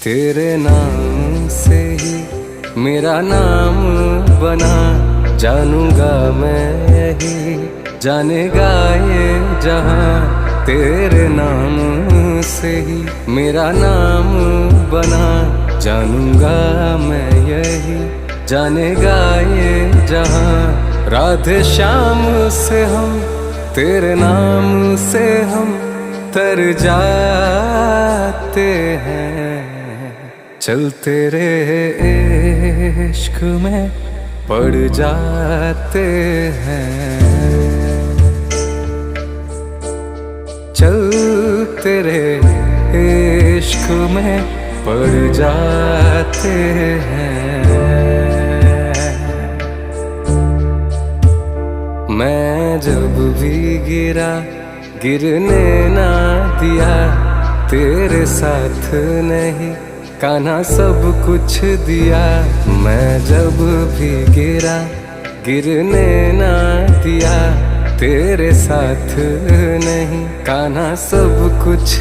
तेरे नाम से ही मेरा नाम बना, जानूंगा मैं यही, जानेगा ये जहां। तेरे नाम से ही मेरा नाम बना, जानूंगा मैं यही, जानेगा ये जहां। राधे श्याम से हम, तेरे नाम से हम तर जाते हैं। चल तेरे इश्क में पड़ जाते हैं। चल तेरे इश्क में पड़ जाते हैं। मैं जब भी गिरा, गिरने ना दिया, तेरे साथ नहीं कान्हा सब कुछ दिया। मैं जब भी गिरा, गिरने ना दिया, तेरे साथ नहीं कान्हा सब कुछ